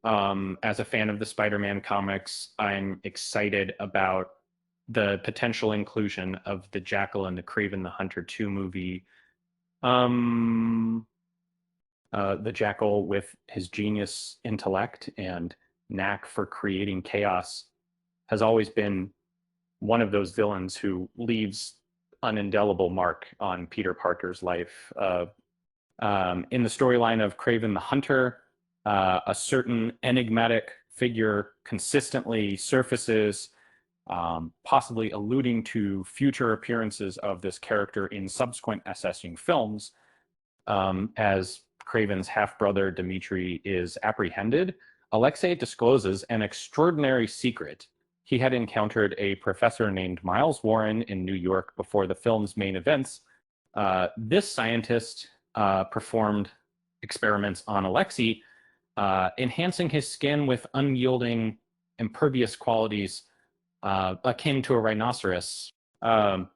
As a fan of the Spider-Man comics, I'm excited about the potential inclusion of the Jackal and the Kraven the Hunter 2 movie. Um, the Jackal, with his genius intellect and knack for creating chaos, has always been one of those villains who leaves an indelible mark on Peter Parker's life. In the storyline of Kraven the Hunter, a certain enigmatic figure consistently surfaces, possibly alluding to future appearances of this character in subsequent SSU films. As Kraven's half-brother Dmitri is apprehended, Alexei discloses an extraordinary secret. He had encountered a professor named Miles Warren in New York before the film's main events. This scientist performed experiments on Alexei, enhancing his skin with unyielding, impervious qualities akin to a rhinoceros. Um,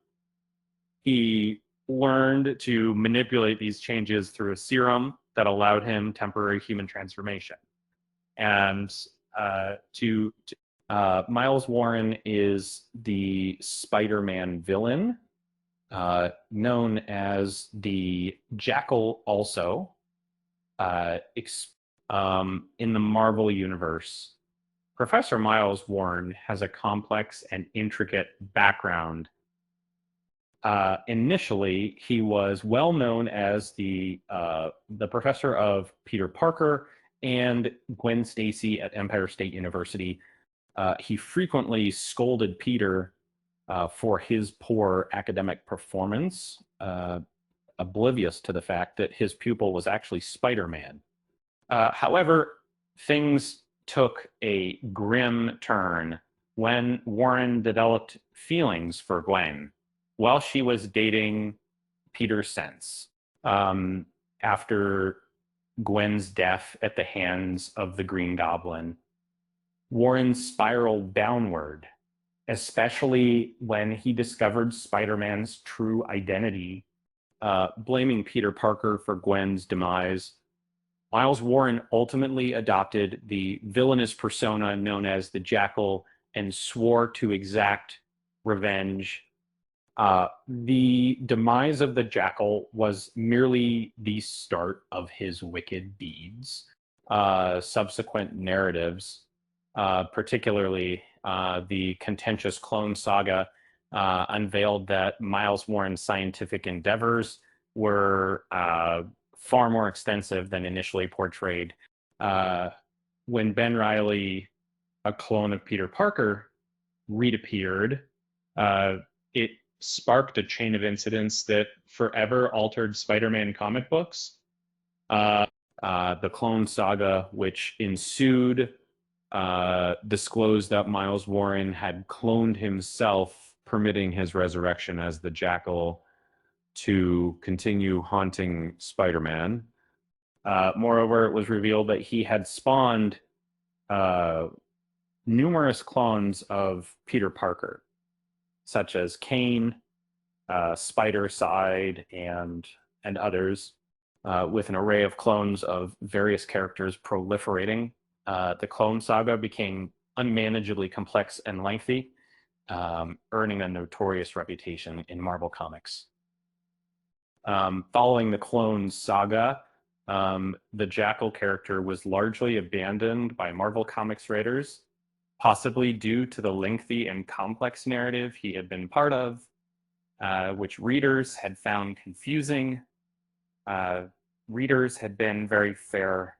he learned to manipulate these changes through a serum that allowed him temporary human transformation. And Miles Warren is the Spider-Man villain, known as the Jackal, also. In the Marvel Universe, Professor Miles Warren has a complex and intricate background. Initially, he was well known as the professor of Peter Parker and Gwen Stacy at Empire State University. He frequently scolded Peter for his poor academic performance, oblivious to the fact that his pupil was actually Spider-Man. However, things took a grim turn when Warren developed feelings for Gwen while she was dating Peter Sense. After Gwen's death at the hands of the Green Goblin, Warren spiraled downward, especially when he discovered Spider-Man's true identity, blaming Peter Parker for Gwen's demise. Miles Warren ultimately adopted the villainous persona known as the Jackal and swore to exact revenge. The demise of the Jackal was merely the start of his wicked deeds. Subsequent narratives, particularly the contentious Clone Saga, unveiled that Miles Warren's scientific endeavors were far more extensive than initially portrayed. When Ben Reilly, a clone of Peter Parker, reappeared, it sparked a chain of incidents that forever altered Spider-Man comic books. The Clone Saga, which ensued, disclosed that Miles Warren had cloned himself, permitting his resurrection as the Jackal to continue haunting Spider-Man. Moreover, it was revealed that he had spawned numerous clones of Peter Parker, such as Kane, Spider-Side, and others, with an array of clones of various characters proliferating. The Clone Saga became unmanageably complex and lengthy, earning a notorious reputation in Marvel Comics. Following the Clone Saga, the Jackal character was largely abandoned by Marvel Comics writers, possibly due to the lengthy and complex narrative he had been part of, which readers had found confusing. Readers had been very fair.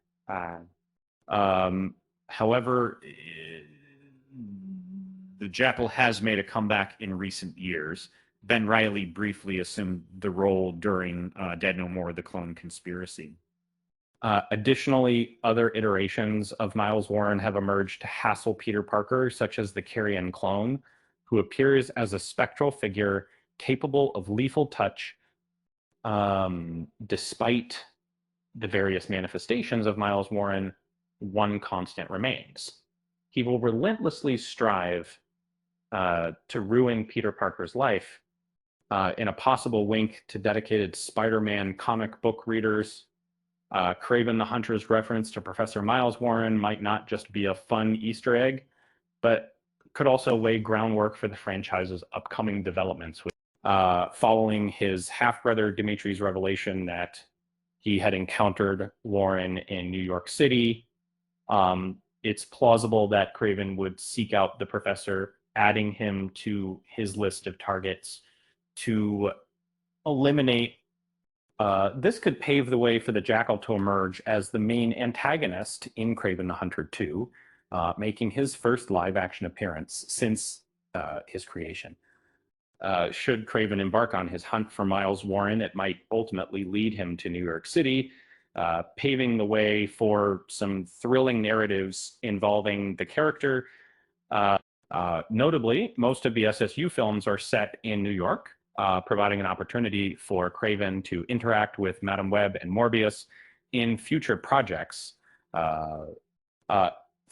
However, the Jackal has made a comeback in recent years. Ben Reilly briefly assumed the role during Dead No More: The Clone Conspiracy. Additionally, other iterations of Miles Warren have emerged to hassle Peter Parker, such as the Carrion Clone, who appears as a spectral figure capable of lethal touch, despite the various manifestations of Miles Warren. One constant remains. He will relentlessly strive to ruin Peter Parker's life, in a possible wink to dedicated Spider-Man comic book readers. Kraven the Hunter's reference to Professor Miles Warren might not just be a fun Easter egg, but could also lay groundwork for the franchise's upcoming developments. Following his half-brother Dimitri's revelation that he had encountered Warren in New York City, it's plausible that Kraven would seek out the professor, adding him to his list of targets to eliminate. This could pave the way for the Jackal to emerge as the main antagonist in Kraven the Hunter 2, making his first live-action appearance since his creation. Should Kraven embark on his hunt for Miles Warren, it might ultimately lead him to New York City, paving the way for some thrilling narratives involving the character. Notably, most of the SSU films are set in New York, providing an opportunity for Kraven to interact with Madam Web and Morbius in future projects.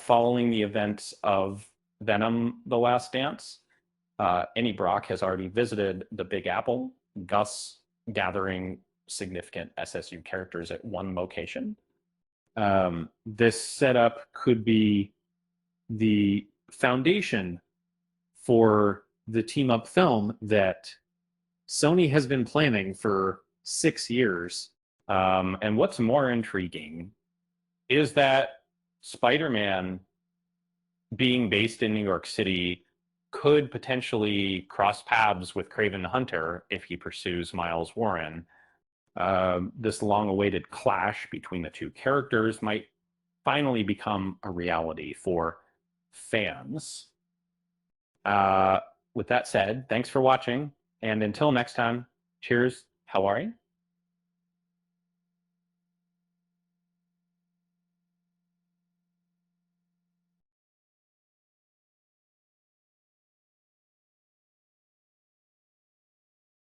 Following the events of Venom: The Last Dance, Annie Brock has already visited the Big Apple, thus gathering significant SSU characters at one location. This setup could be the foundation for the team-up film that Sony has been planning for 6 years. And what's more intriguing is that Spider-Man, being based in New York City, could potentially cross paths with Kraven the Hunter if he pursues Miles Warren. This long-awaited clash between the two characters might finally become a reality for fans. With that said, thanks for watching, and until next time, cheers, how are you?